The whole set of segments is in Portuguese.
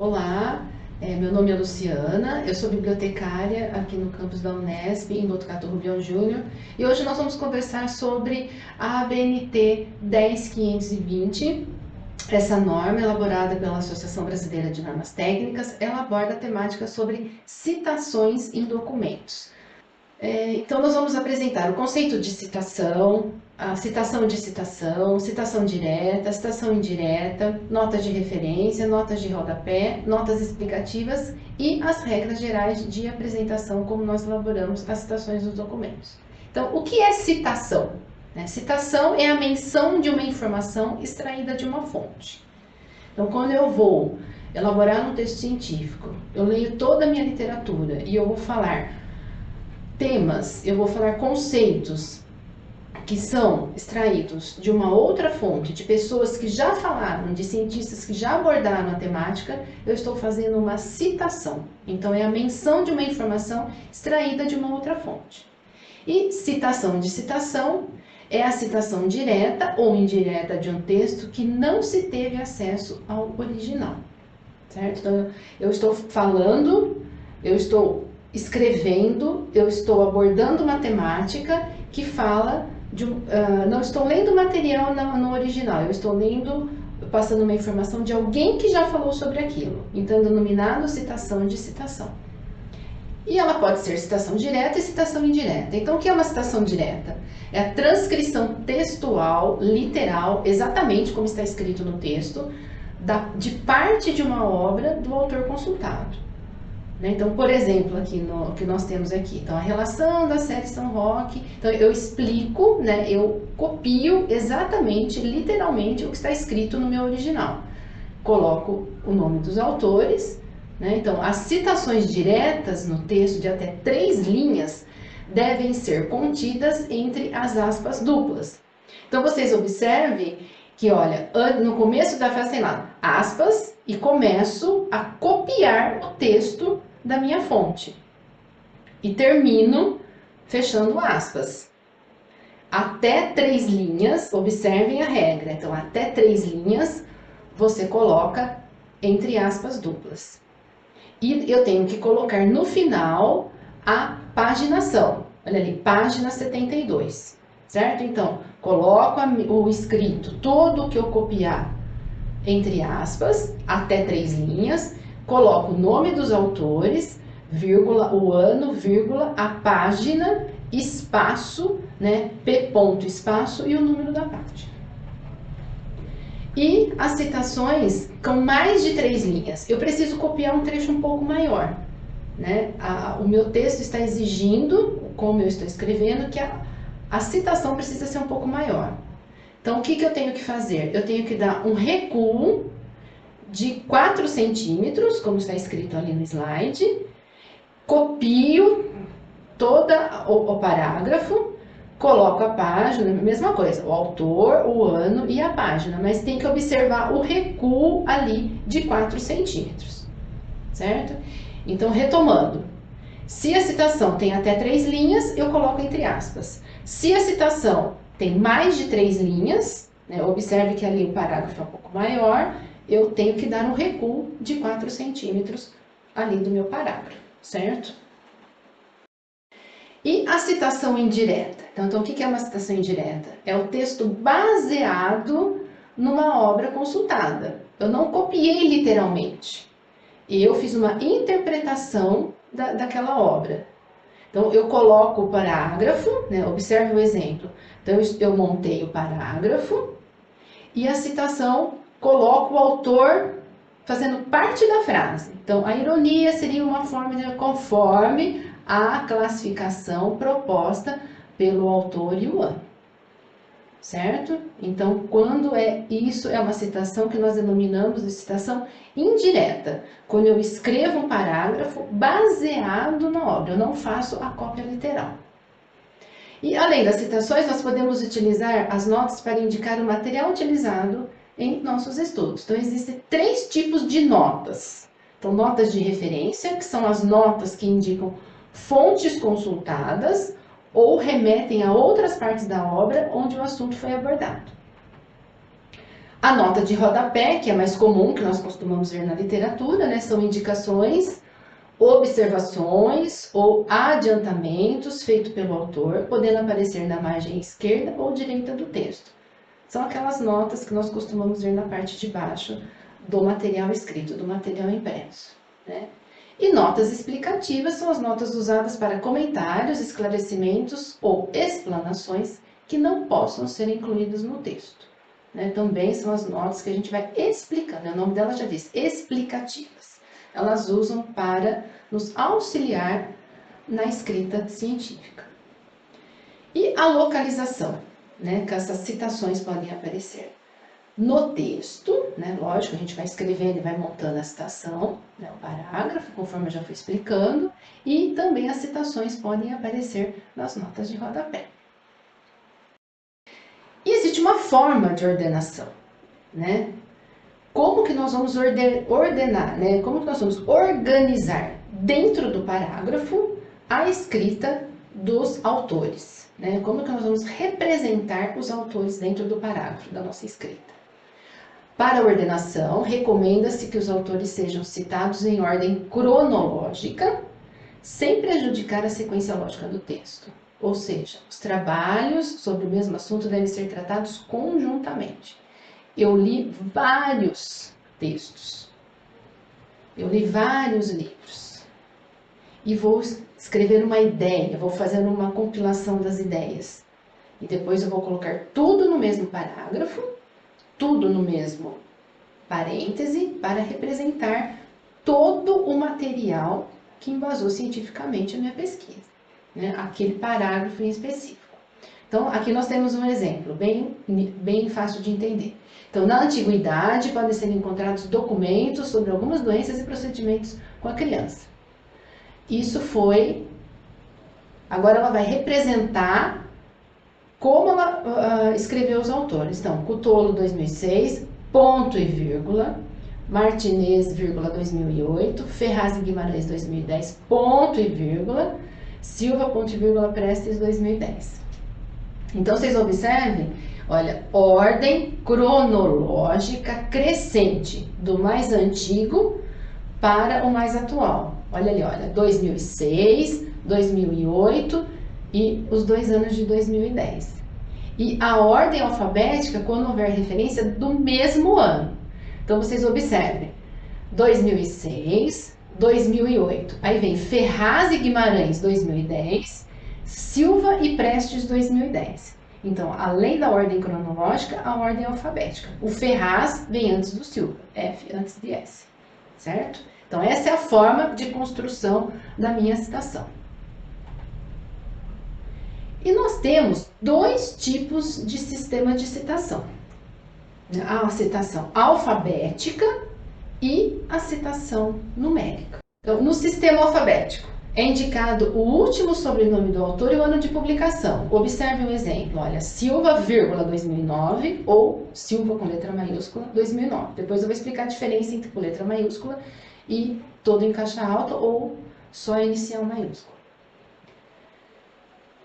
Olá, meu nome é Luciana, eu sou bibliotecária aqui no campus da Unesp, em Botucatu, Rubião Júnior, e hoje nós vamos conversar sobre a ABNT 10520. Essa norma, elaborada pela Associação Brasileira de Normas Técnicas, ela aborda a temática sobre citações em documentos. Então, nós vamos apresentar o conceito de citação, a citação de citação, citação direta, citação indireta, notas de referência, notas de rodapé, notas explicativas e as regras gerais de apresentação, como nós elaboramos as citações dos documentos. Então, o que é citação? Citação é a menção de uma informação extraída de uma fonte. Então, quando eu vou elaborar um texto científico, eu leio toda a minha literatura e eu vou falar temas, eu vou falar conceitos que são extraídos de uma outra fonte, de pessoas que já falaram, de cientistas que já abordaram a temática, eu estou fazendo uma citação. Então, é a menção de uma informação extraída de uma outra fonte. E citação de citação é a citação direta ou indireta de um texto que não se teve acesso ao original, certo? Então, eu estou falando, eu estou escrevendo, eu estou abordando uma temática que fala não estou lendo material no original, eu estou passando uma informação de alguém que já falou sobre aquilo, então denominado citação de citação. E ela pode ser citação direta e citação indireta. Então, o que é uma citação direta? É a transcrição textual, literal, exatamente como está escrito no texto, de parte de uma obra do autor consultado. Então, por exemplo, aqui no que nós temos aqui, então, a relação da série São Roque, então eu explico, eu copio exatamente, literalmente, o que está escrito no meu original. Coloco o nome dos autores, então as citações diretas no texto de até 3 linhas devem ser contidas entre as aspas duplas. Então, vocês observem que, olha, no começo da frase tem lá, aspas, e começo a copiar o texto da minha fonte. E termino fechando aspas. Até 3 linhas, observem a regra. Então, até 3 linhas, você coloca entre aspas duplas. E eu tenho que colocar no final a paginação. Olha ali, página 72. Certo? Então, coloco o escrito, todo que eu copiar entre aspas, até 3 linhas, coloco o nome dos autores, vírgula, o ano, vírgula, a página, espaço, P ponto, espaço e o número da página. E as citações com mais de 3 linhas. Eu preciso copiar um trecho um pouco maior. O meu texto está exigindo, como eu estou escrevendo, que a citação precisa ser um pouco maior. Então, o que eu tenho que fazer? Eu tenho que dar um recuo de 4 centímetros, como está escrito ali no slide, copio todo o parágrafo, coloco a página, mesma coisa, o autor, o ano e a página, mas tem que observar o recuo ali de 4 centímetros, certo? Então, retomando, se a citação tem até 3 linhas, eu coloco entre aspas. Se a citação tem mais de 3 linhas, observe que ali o parágrafo é um pouco maior, eu tenho que dar um recuo de 4 centímetros ali do meu parágrafo, certo? E a citação indireta? Então, o que é uma citação indireta? É o texto baseado numa obra consultada. Eu não copiei literalmente. Eu fiz uma interpretação daquela obra. Então, eu coloco o parágrafo, observe o exemplo. Então, eu montei o parágrafo e a citação, coloco o autor fazendo parte da frase. Então, a ironia seria uma forma de conforme a classificação proposta pelo autor e o ano. Certo? Então, quando isso é uma citação que nós denominamos de citação indireta, quando eu escrevo um parágrafo baseado na obra, eu não faço a cópia literal. E além das citações, nós podemos utilizar as notas para indicar o material utilizado em nossos estudos. Então, existem 3 tipos de notas. Então, notas de referência, que são as notas que indicam fontes consultadas ou remetem a outras partes da obra onde o assunto foi abordado. A nota de rodapé, que é mais comum, que nós costumamos ver na literatura, né, são indicações, observações ou adiantamentos feitos pelo autor, podendo aparecer na margem esquerda ou direita do texto. São aquelas notas que nós costumamos ver na parte de baixo do material escrito, do material impresso, né? E notas explicativas são as notas usadas para comentários, esclarecimentos ou explanações que não possam ser incluídos no texto, né? Também são as notas que a gente vai explicando, o nome dela já diz, explicativas. Elas usam para nos auxiliar na escrita científica. E a localização, né? Que essas citações podem aparecer no texto, né? Lógico, a gente vai escrevendo e vai montando a citação, né? O parágrafo, conforme eu já fui explicando, e também as citações podem aparecer nas notas de rodapé. E existe uma forma de ordenação, né? Como que nós vamos ordenar, né? Como que nós vamos organizar dentro do parágrafo a escrita dos autores, né? Como que nós vamos representar os autores dentro do parágrafo da nossa escrita. Para a ordenação, recomenda-se que os autores sejam citados em ordem cronológica, sem prejudicar a sequência lógica do texto. Ou seja, os trabalhos sobre o mesmo assunto devem ser tratados conjuntamente. Eu li vários textos, eu li vários livros e vou escrever uma ideia, vou fazer uma compilação das ideias. E depois eu vou colocar tudo no mesmo parágrafo, tudo no mesmo parêntese, para representar todo o material que embasou cientificamente a minha pesquisa, né? Aquele parágrafo em específico. Então, aqui nós temos um exemplo bem fácil de entender. Então, na antiguidade, podem ser encontrados documentos sobre algumas doenças e procedimentos com a criança. Isso foi... Agora ela vai representar como ela escreveu os autores. Então, Cutolo, 2006, ponto e vírgula, Martinez, vírgula, 2008, Ferraz e Guimarães, 2010, ponto e vírgula, Silva, ponto e vírgula, Prestes, 2010. Então, vocês observem, olha, ordem cronológica crescente, do mais antigo para o mais atual. Olha ali, olha, 2006, 2008 e os 2 anos de 2010. E a ordem alfabética quando houver referência do mesmo ano. Então, vocês observem, 2006, 2008. Aí vem Ferraz e Guimarães, 2010, Silva e Prestes, 2010. Então, além da ordem cronológica, a ordem alfabética. O Ferraz vem antes do Silva, F antes de S, certo? Então, essa é a forma de construção da minha citação. E nós temos 2 tipos de sistema de citação. A citação alfabética e a citação numérica. Então, no sistema alfabético, é indicado o último sobrenome do autor e o ano de publicação. Observe um exemplo, olha, Silva, vírgula, 2009 ou Silva com letra maiúscula, 2009. Depois eu vou explicar a diferença entre com letra maiúscula e todo em caixa alta ou só a inicial maiúscula.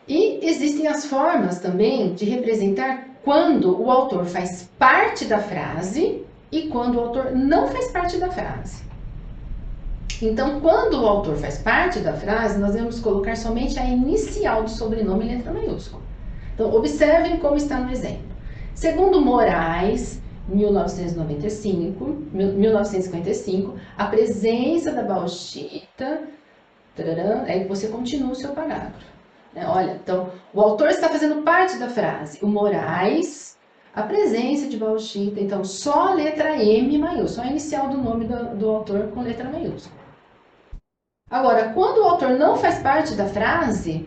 E existem as formas também de representar quando o autor faz parte da frase e quando o autor não faz parte da frase. Então, quando o autor faz parte da frase, nós devemos colocar somente a inicial do sobrenome em letra maiúscula. Então, observem como está no exemplo. Segundo Moraes, 1955, a presença da bauxita, aí você continua o seu parágrafo. Olha, então, o autor está fazendo parte da frase. O Moraes, a presença de bauxita, então, só a letra M maiúscula, só a inicial do nome do autor com letra maiúscula. Agora, quando o autor não faz parte da frase,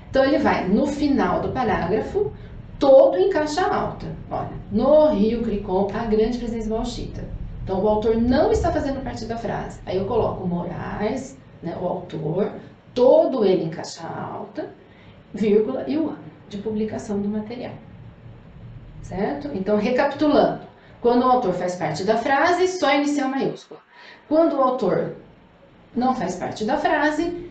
então ele vai no final do parágrafo, todo em caixa alta. Olha, no Rio Cricom, a grande presença de bauxita. Então, o autor não está fazendo parte da frase. Aí eu coloco Moraes, né, o autor, todo ele em caixa alta, vírgula e o ano de publicação do material. Certo? Então, recapitulando. Quando o autor faz parte da frase, só inicial maiúscula. Quando o autor não faz parte da frase,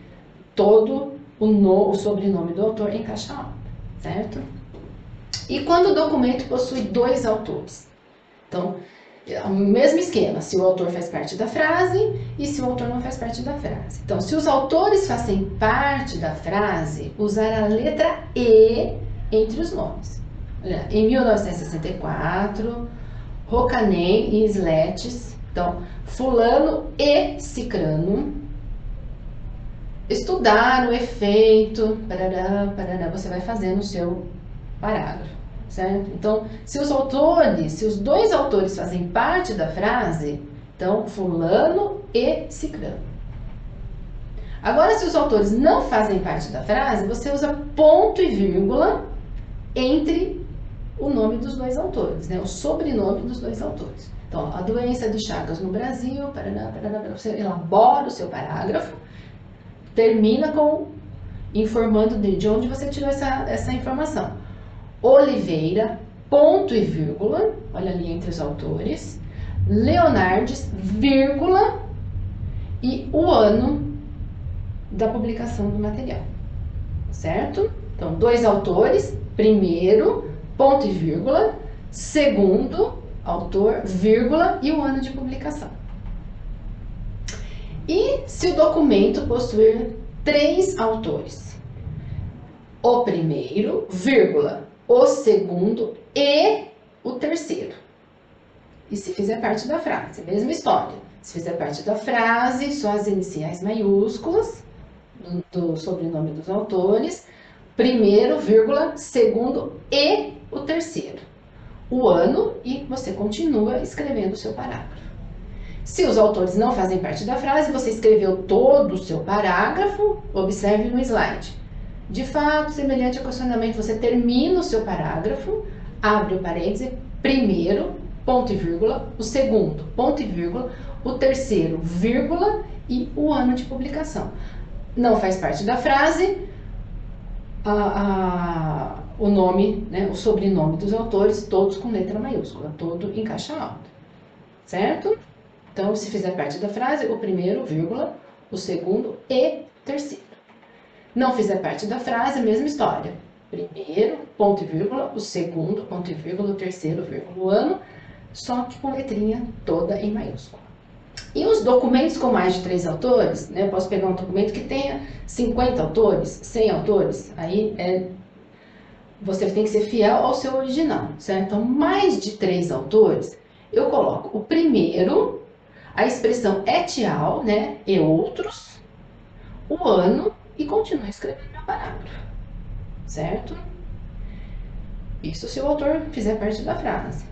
todo o sobrenome do autor em caixa alta. Certo? E quando o documento possui 2 autores? Então, é o mesmo esquema, se o autor faz parte da frase e se o autor não faz parte da frase. Então, se os autores fazem parte da frase, usar a letra E entre os nomes. Olha, em 1964, Rocanem e Slettes, então, fulano e cicrano, estudaram o efeito, parará, parará, você vai fazendo o seu parágrafo. Certo? Então, se os dois autores fazem parte da frase, então, fulano e cicrano. Agora, se os autores não fazem parte da frase, você usa ponto e vírgula entre o nome dos dois autores, né? O sobrenome dos dois autores. Então, a doença de Chagas no Brasil, paraná, paraná, você elabora o seu parágrafo, termina com informando de onde você tirou essa informação. Oliveira, ponto e vírgula, olha ali entre os autores, Leonardes, vírgula, e o ano da publicação do material, certo? Então, dois autores, primeiro, ponto e vírgula, segundo, autor, vírgula, e o ano de publicação. E se o documento possuir 3 autores? O primeiro, vírgula, o segundo e o terceiro. E se fizer parte da frase, mesma história. Se fizer parte da frase, só as iniciais maiúsculas do sobrenome dos autores, primeiro, vírgula, segundo e o terceiro. O ano e você continua escrevendo o seu parágrafo. Se os autores não fazem parte da frase, você escreveu todo o seu parágrafo, observe no slide. De fato, semelhante ao questionamento, você termina o seu parágrafo, abre o parêntese, primeiro, ponto e vírgula, o segundo, ponto e vírgula, o terceiro, vírgula e o ano de publicação. Não faz parte da frase, o nome, né, o sobrenome dos autores, todos com letra maiúscula, todo em caixa alta, certo? Então, se fizer parte da frase, o primeiro, vírgula, o segundo e terceiro. Não fizer parte da frase, mesma história. Primeiro, ponto e vírgula, o segundo, ponto e vírgula, o terceiro, vírgula, o ano, só que com letrinha toda em maiúscula. E os documentos com mais de 3 autores, né? Eu posso pegar um documento que tenha 50 autores, 100 autores, aí você tem que ser fiel ao seu original, certo? Então, mais de 3 autores, eu coloco o primeiro, a expressão et al, né? E outros, o ano, e continuo escrevendo meu parágrafo, certo? Isso se o autor fizer parte da frase,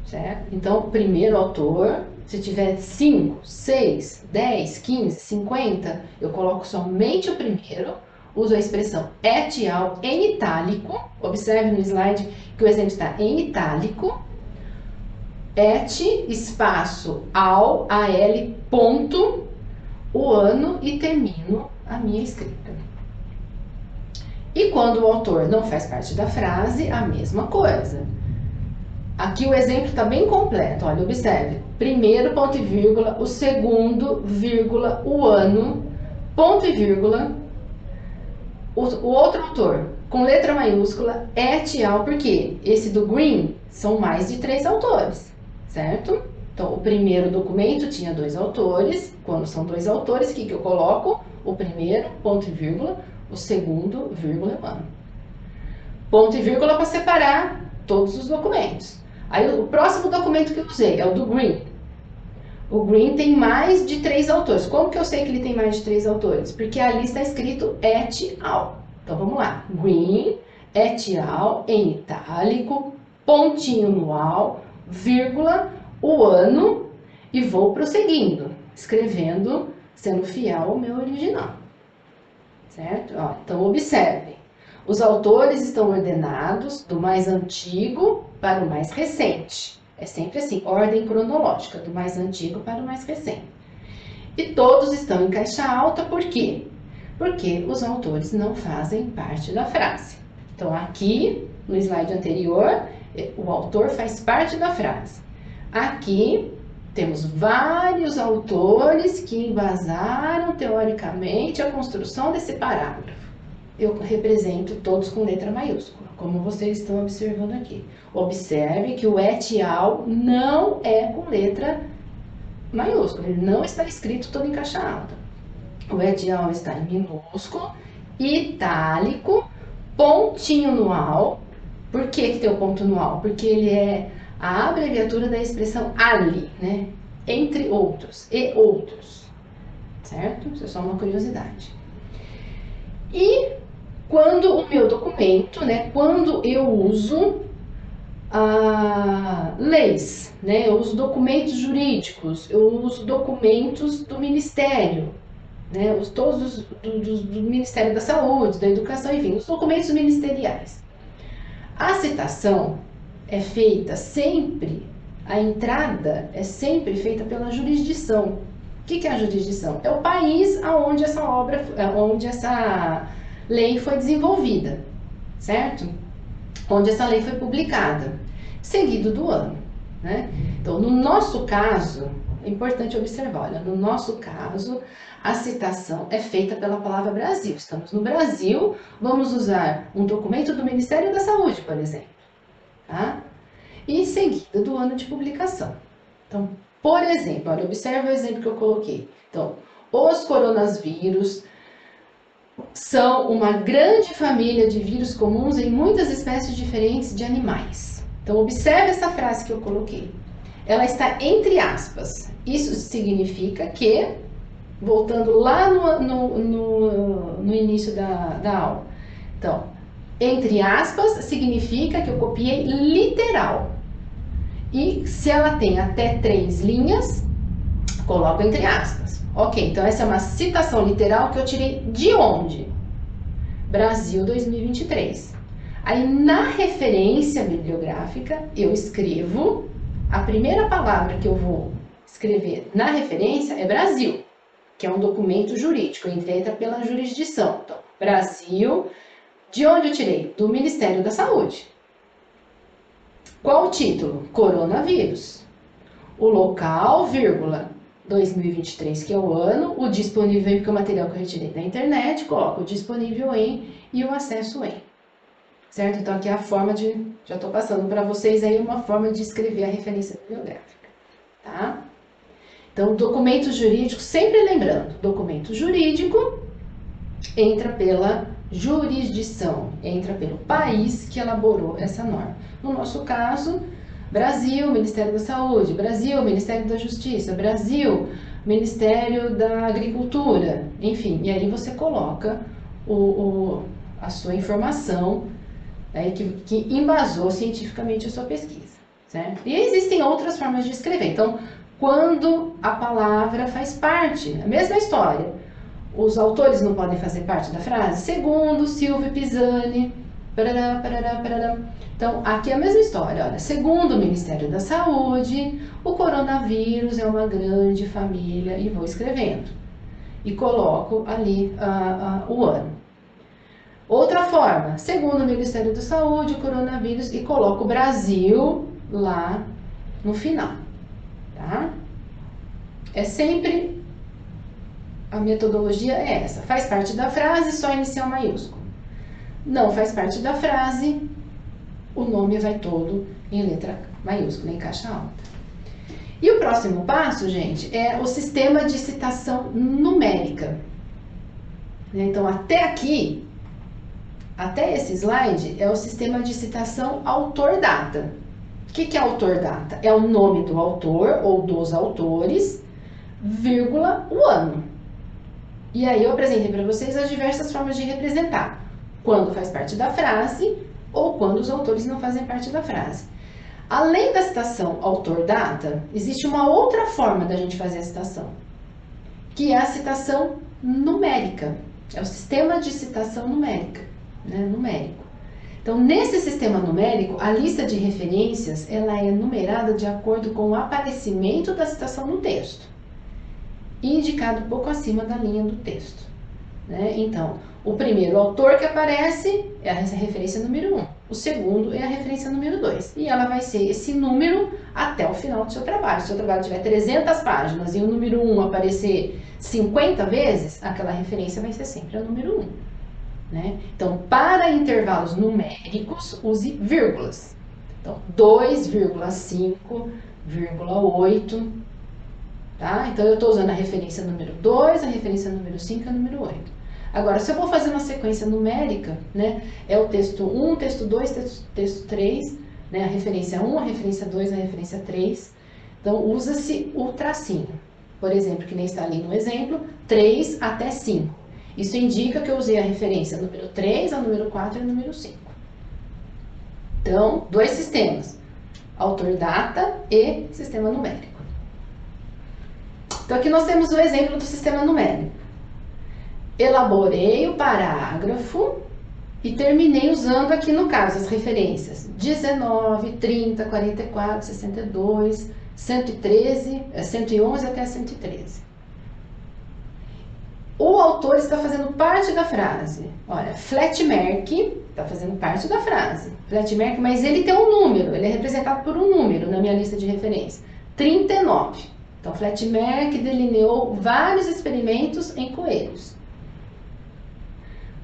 certo? Então, primeiro autor, se tiver 5, 6, 10, 15, 50, eu coloco somente o primeiro, uso a expressão et al em itálico, observe no slide que o exemplo está em itálico, et, espaço, al, ponto, o ano e termino a minha escrita. E quando o autor não faz parte da frase, a mesma coisa. Aqui o exemplo está bem completo, olha, observe. Primeiro, ponto e vírgula, o segundo, vírgula, o ano, ponto e vírgula, o outro autor, com letra maiúscula, et al, porque esse do Green são mais de 3 autores, certo? Então, o primeiro documento tinha 2 autores, quando são 2 autores, o que eu coloco? O primeiro, ponto e vírgula, o segundo, vírgula, ano. Ponto e vírgula para separar todos os documentos. Aí, o próximo documento que eu usei é o do Green. O Green tem mais de 3 autores. Como que eu sei que ele tem mais de 3 autores? Porque ali está escrito et al. Então, vamos lá. Green, et al, em itálico, pontinho no al, vírgula, o ano, e vou prosseguindo, escrevendo, sendo fiel ao meu original, certo? Ó, então, observem, os autores estão ordenados do mais antigo para o mais recente. É sempre assim, ordem cronológica, do mais antigo para o mais recente. E todos estão em caixa alta, por quê? Porque os autores não fazem parte da frase. Então, aqui, no slide anterior, o autor faz parte da frase. Aqui temos vários autores que embasaram teoricamente a construção desse parágrafo. Eu represento todos com letra maiúscula. como vocês estão observando aqui. Observe que o et al não é com letra maiúscula, ele não está escrito todo em caixa alta. O et al está em minúsculo, itálico, pontinho no al. Por que tem o ponto no al? Porque ele é a abreviatura da expressão ali, né? Entre outros, e outros, certo? Isso é só uma curiosidade. E quando o meu documento, né? Quando eu uso leis, né? Eu uso documentos jurídicos, eu uso documentos do Ministério, né? Todos do Ministério da Saúde, da Educação, enfim, os documentos ministeriais. A citação é feita sempre, a entrada é sempre feita pela jurisdição. O que é a jurisdição? É o país onde essa obra, onde essa lei foi desenvolvida, certo? Onde essa lei foi publicada, seguido do ano, né? Então, no nosso caso, é importante observar, olha, no nosso caso, a citação é feita pela palavra Brasil. Estamos no Brasil, vamos usar um documento do Ministério da Saúde, por exemplo, tá? E seguida do ano de publicação. Então, por exemplo, olha, observa o exemplo que eu coloquei. Então, os coronavírus são uma grande família de vírus comuns em muitas espécies diferentes de animais. Então, observe essa frase que eu coloquei. Ela está entre aspas. Isso significa que, voltando lá no início da aula, então, entre aspas significa que eu copiei literal. E se ela tem até 3 linhas, coloco entre aspas. Ok, então essa é uma citação literal que eu tirei de onde? Brasil 2023. Aí na referência bibliográfica eu escrevo, a primeira palavra que eu vou escrever na referência é Brasil, que é um documento jurídico, entra pela jurisdição. Então, Brasil, de onde eu tirei? Do Ministério da Saúde. Qual o título? Coronavírus. O local, vírgula, 2023, que é o ano, o disponível em, porque é o material que eu retirei da internet, coloco o disponível em e o acesso em. Certo? Então, aqui é a forma de, já estou passando para vocês aí uma forma de escrever a referência bibliográfica, tá? Então, documento jurídico, sempre lembrando, documento jurídico entra pela jurisdição, entra pelo país que elaborou essa norma. No nosso caso, Brasil, Ministério da Saúde, Brasil, Ministério da Justiça, Brasil, Ministério da Agricultura, enfim, e aí você coloca a sua informação que embasou cientificamente a sua pesquisa, certo? E existem outras formas de escrever. Então, quando a palavra faz parte, a mesma história, os autores não podem fazer parte da frase? Segundo Silvio Pisani, parará, parará, parará. Então, aqui é a mesma história, olha, segundo o Ministério da Saúde, o coronavírus é uma grande família, e vou escrevendo, e coloco ali o ano. Outra forma, segundo o Ministério da Saúde, o coronavírus, e coloco o Brasil lá no final, tá? É sempre, a metodologia é essa, faz parte da frase, só inicial maiúsculo. Não faz parte da frase, o nome vai todo em letra maiúscula, em caixa alta. E o próximo passo, gente, é o sistema de citação numérica. Então, até aqui, até esse slide, é o sistema de citação autor-data. O que é autor-data? É o nome do autor ou dos autores, vírgula, o ano. E aí eu apresentei para vocês as diversas formas de representar. Quando faz parte da frase ou quando os autores não fazem parte da frase. Além da citação autor-data, existe uma outra forma da gente fazer a citação, que é a citação numérica. É o sistema de citação numérica, né? Numérico. Então, nesse sistema numérico, a lista de referências ela é numerada de acordo com o aparecimento da citação no texto, indicado um pouco acima da linha do texto, né? Então, o primeiro autor que aparece é a referência número 1, o segundo é a referência número 2, e ela vai ser esse número até o final do seu trabalho. Se o seu trabalho tiver 300 páginas e o número 1 aparecer 50 vezes, aquela referência vai ser sempre a número 1, né? Então, para intervalos numéricos, use vírgulas. Então, 2,5,8, tá? Então, eu estou usando a referência número 2, a referência número 5 e a número 8. Agora, se eu vou fazer uma sequência numérica, né, é o texto 1, texto 2, texto 3, né, a referência 1, a referência 2, a referência 3. Então, usa-se o tracinho. Por exemplo, que nem está ali no exemplo, 3 até 5. Isso indica que eu usei a referência número 3, a número 4 e a número 5. Então, dois sistemas, autor-data e sistema numérico. Então, aqui nós temos o exemplo do sistema numérico. Elaborei o parágrafo e terminei usando aqui no caso as referências 19, 30, 44, 62, 113, 111 até 113. O autor está fazendo parte da frase. Olha, Flatmerk está fazendo parte da frase. Flatmerk, mas ele tem um número, ele é representado por um número na minha lista de referência. 39. Então, Flatmerk delineou vários experimentos em coelhos.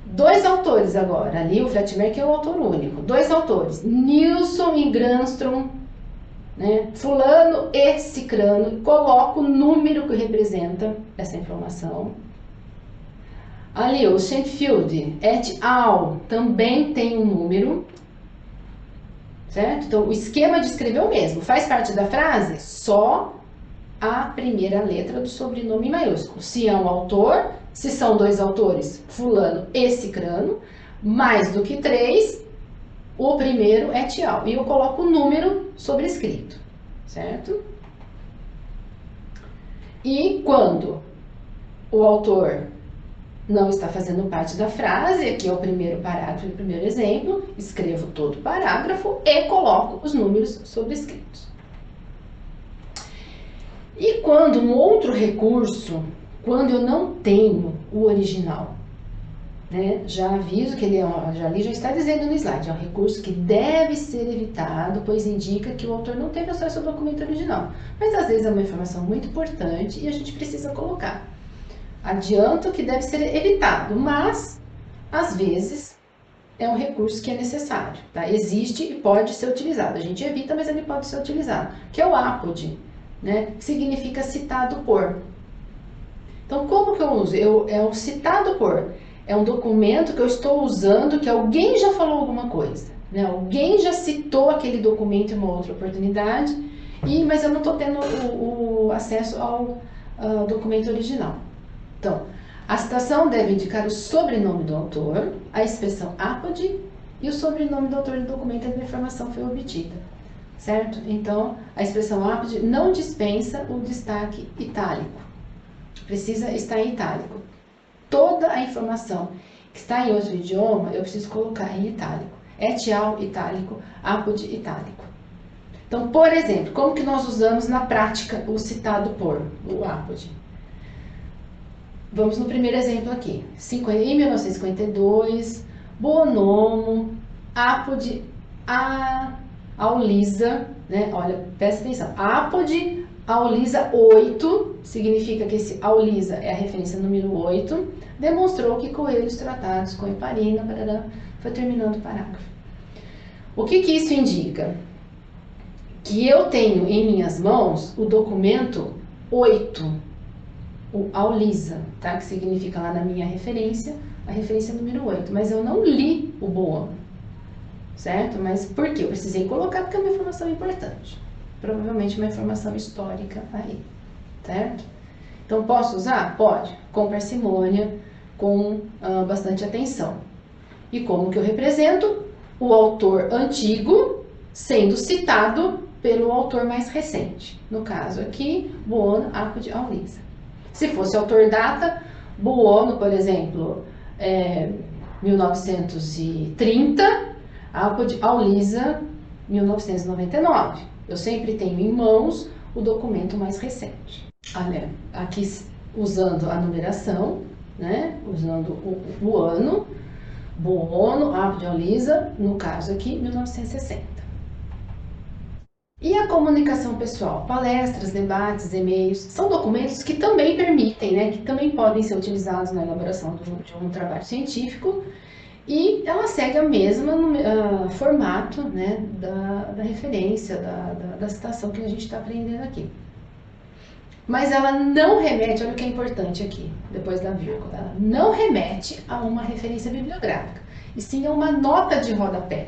Dois autores agora, ali o Flatmerk é o autor único. Dois autores, Nilson e Granstrom, né? Fulano e Cicrano, coloco o número que representa essa informação. Ali o Shenfield et al. Também tem um número, certo? Então o esquema de escrever é o mesmo. Faz parte da frase só a primeira letra do sobrenome maiúsculo. Se é um autor, se são dois autores, fulano e cicrano, mais do que 3, o primeiro é et al. E eu coloco o número sobrescrito, certo? E quando o autor não está fazendo parte da frase, aqui é o primeiro parágrafo e o primeiro exemplo, escrevo todo o parágrafo e coloco os números sobrescritos. E quando um outro recurso, quando eu não tenho o original, né, já aviso que ele já está dizendo no slide, é um recurso que deve ser evitado, pois indica que o autor não teve acesso ao documento original. Mas às vezes é uma informação muito importante e a gente precisa colocar. Adianto que deve ser evitado, mas às vezes é um recurso que é necessário, tá? Existe e pode ser utilizado. A gente evita, mas ele pode ser utilizado, que é o apod, né? Que significa citado por. Então, como que eu uso? É um citado por. É um documento que eu estou usando que alguém já falou alguma coisa, né? Alguém já citou aquele documento em uma outra oportunidade, mas eu não estou tendo o acesso ao documento original. Então, a citação deve indicar o sobrenome do autor, a expressão apod e o sobrenome do autor do documento onde a informação foi obtida, certo? Então, a expressão apod não dispensa o destaque itálico, precisa estar em itálico. Toda a informação que está em outro idioma, eu preciso colocar em itálico. Et al, itálico, apod, itálico. Então, por exemplo, como que nós usamos na prática o citado por, o apod? Vamos no primeiro exemplo aqui. Em 1952, Bonomo, apod, Aulisa, né? Olha, presta atenção. Apod, Aulisa 8, significa que esse Aulisa é a referência número 8, demonstrou que coelhos tratados com heparina, foi terminando o parágrafo. O que isso indica? Que eu tenho em minhas mãos o documento 8, o Aulisa, tá? Que significa lá na minha referência, a referência número 8, mas eu não li o Boano, certo? Mas por quê? Eu precisei colocar porque é uma informação importante. Provavelmente uma informação histórica aí, certo? Então, posso usar? Pode, com parcimônia, com bastante atenção. E como que eu represento? O autor antigo sendo citado pelo autor mais recente. No caso aqui, Buono, apod, Aulisa. Se fosse autor-data, Buono, por exemplo, 1930, apod, Aulisa, 1999. Eu sempre tenho em mãos o documento mais recente. Olha, aqui usando a numeração, né? Usando o ano, Buono, apod, Aulisa, no caso aqui, 1960. E a comunicação pessoal? Palestras, debates, e-mails, são documentos que também permitem, né? Que também podem ser utilizados na elaboração de um trabalho científico E ela segue a mesma formato, né, da referência, da citação que a gente está aprendendo aqui. Mas ela não remete, olha o que é importante aqui, depois da vírgula, ela não remete a uma referência bibliográfica, e sim a uma nota de rodapé.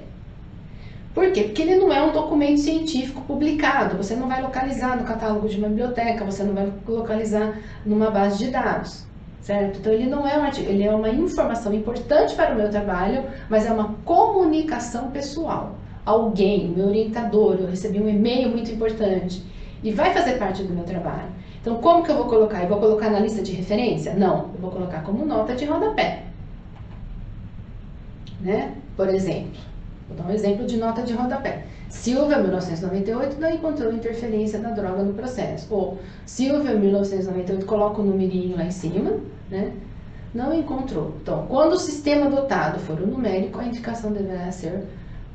Por quê? Porque ele não é um documento científico publicado, você não vai localizar no catálogo de uma biblioteca, você não vai localizar numa base de dados, certo? Então ele não é um artigo, ele é uma informação importante para o meu trabalho, mas é uma comunicação pessoal. Alguém, meu orientador, eu recebi um e-mail muito importante e vai fazer parte do meu trabalho. Então como que eu vou colocar? Eu vou colocar na lista de referência? Não, eu vou colocar como nota de rodapé, né? Por exemplo, vou dar um exemplo de nota de rodapé. Silvia, 1998, não encontrou interferência da droga no processo. Ou Silvia, 1998, coloca o numerinho lá em cima, né? Não encontrou. Então, quando o sistema adotado for o numérico, a indicação deverá ser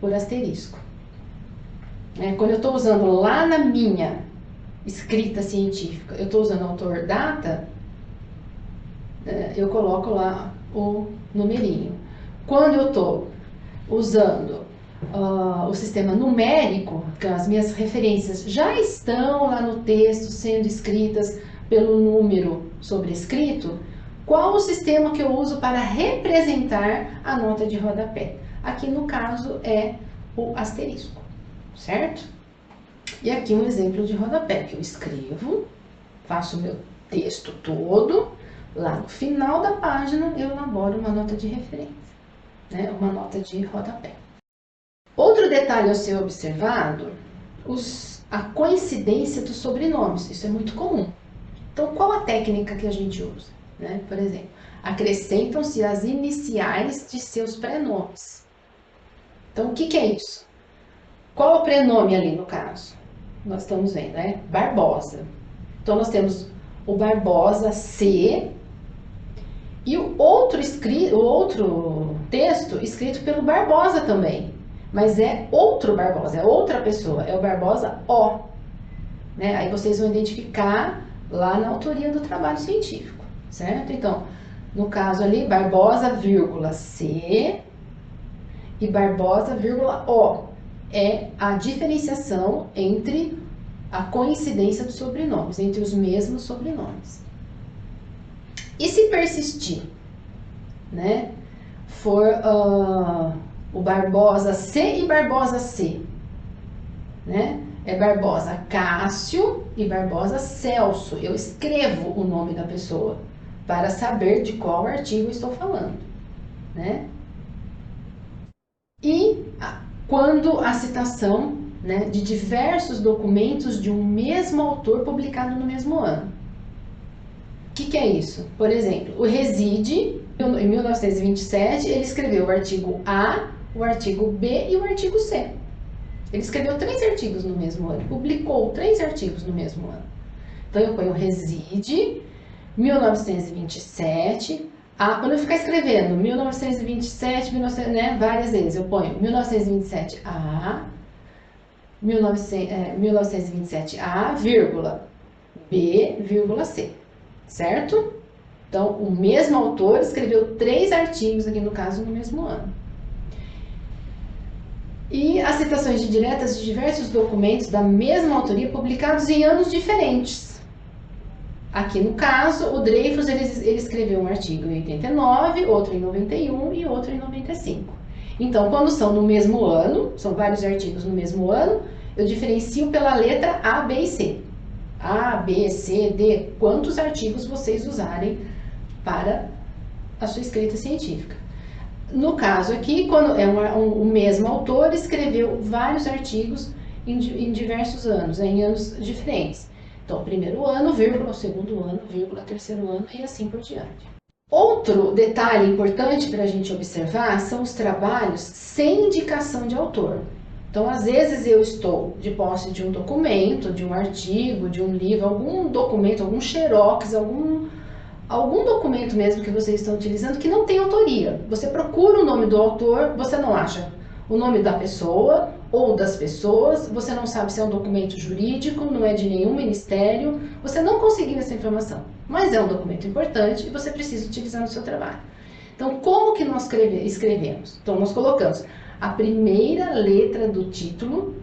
por asterisco. Quando eu estou usando lá na minha escrita científica, eu estou usando autor data, eu coloco lá o numerinho. Quando eu estou usando o sistema numérico, que as minhas referências já estão lá no texto sendo escritas pelo número sobrescrito, qual o sistema que eu uso para representar a nota de rodapé? Aqui no caso é o asterisco, certo? E aqui um exemplo de rodapé, que eu escrevo, faço o meu texto todo, lá no final da página eu elaboro uma nota de referência, né? Uma nota de rodapé. Outro detalhe a ser observado, a coincidência dos sobrenomes, isso é muito comum. Então, qual a técnica que a gente usa? Por exemplo, acrescentam-se as iniciais de seus prenomes. Então, o que é isso? Qual é o prenome ali no caso? Nós estamos vendo, Barbosa. Então, nós temos o Barbosa C e o outro texto escrito pelo Barbosa também. Mas é outro Barbosa, é outra pessoa, é o Barbosa O. Aí vocês vão identificar lá na autoria do trabalho científico, certo? Então, no caso ali, Barbosa, vírgula, C e Barbosa, vírgula, O. É a diferenciação entre a coincidência dos sobrenomes, entre os mesmos sobrenomes. E se persistir, for o Barbosa C e Barbosa C, É Barbosa Cássio e Barbosa Celso. Eu escrevo o nome da pessoa para saber de qual artigo estou falando, E quando a citação, de diversos documentos de um mesmo autor publicado no mesmo ano. O que é isso? Por exemplo, o Reside, em 1927, ele escreveu o artigo A, o artigo B e o artigo C. Ele escreveu 3 artigos no mesmo ano, publicou 3 artigos no mesmo ano. Então eu ponho Reside, 1927, quando eu ficar escrevendo 1927, várias vezes, eu ponho 1927A, 1927A, vírgula, B, vírgula, C, certo? Então, o mesmo autor escreveu 3 artigos aqui no caso no mesmo ano. E as citações diretas de diversos documentos da mesma autoria publicados em anos diferentes. Aqui no caso, o Dreyfus ele escreveu um artigo em 89, outro em 91 e outro em 95. Então, quando são no mesmo ano, são vários artigos no mesmo ano, eu diferencio pela letra A, B e C. A, B, C, D, quantos artigos vocês usarem para a sua escrita científica. No caso aqui, quando é o mesmo autor, escreveu vários artigos em diversos anos, em anos diferentes. Então, primeiro ano, vírgula, segundo ano, vírgula, terceiro ano e assim por diante. Outro detalhe importante para a gente observar são os trabalhos sem indicação de autor. Então, às vezes eu estou de posse de um documento, de um artigo, de um livro, algum documento, algum xerox, algum documento mesmo que vocês estão utilizando que não tem autoria. Você procura o nome do autor, você não acha o nome da pessoa ou das pessoas, você não sabe se é um documento jurídico, não é de nenhum ministério, você não conseguiu essa informação. Mas é um documento importante e você precisa utilizar no seu trabalho. Então, como que nós escrevemos? Então, nós colocamos a primeira letra do título,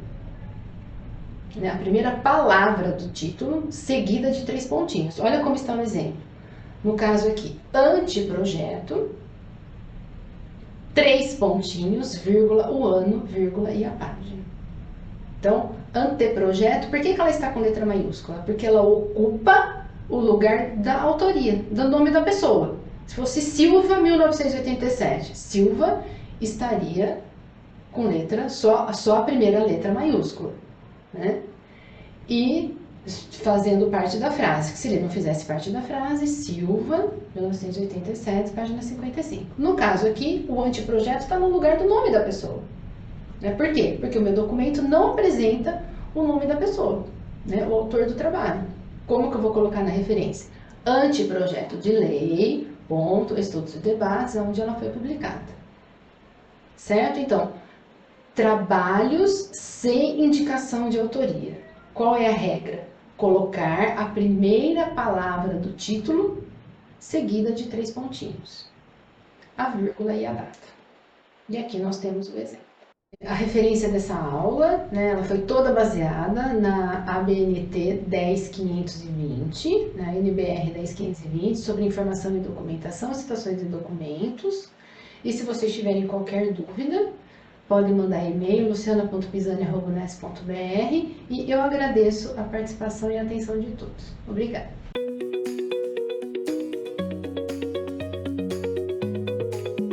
né, a primeira palavra do título, seguida de 3 pontinhos. Olha como está o exemplo. No caso aqui, anteprojeto, 3 pontinhos, vírgula, o ano, vírgula e a página. Então, anteprojeto, por que ela está com letra maiúscula? Porque ela ocupa o lugar da autoria, do nome da pessoa. Se fosse Silva, 1987, Silva estaria com letra, só a primeira letra maiúscula, né? E fazendo parte da frase, que se ele não fizesse parte da frase, Silva, 1987, página 55. No caso aqui, o anteprojeto está no lugar do nome da pessoa. Né? Por quê? Porque o meu documento não apresenta o nome da pessoa, né? O autor do trabalho. Como que eu vou colocar na referência? Anteprojeto de lei, ponto, estudos e debates, onde ela foi publicada. Certo? Então, trabalhos sem indicação de autoria. Qual é a regra? Colocar a primeira palavra do título seguida de 3 pontinhos, a vírgula e a data. E aqui nós temos o exemplo. A referência dessa aula, né, ela foi toda baseada na ABNT 10520, na NBR 10520, sobre informação e documentação, citações e documentos. E se vocês tiverem qualquer dúvida, podem mandar e-mail luciana.pisani@unesp.br, e eu agradeço a participação e a atenção de todos. Obrigada.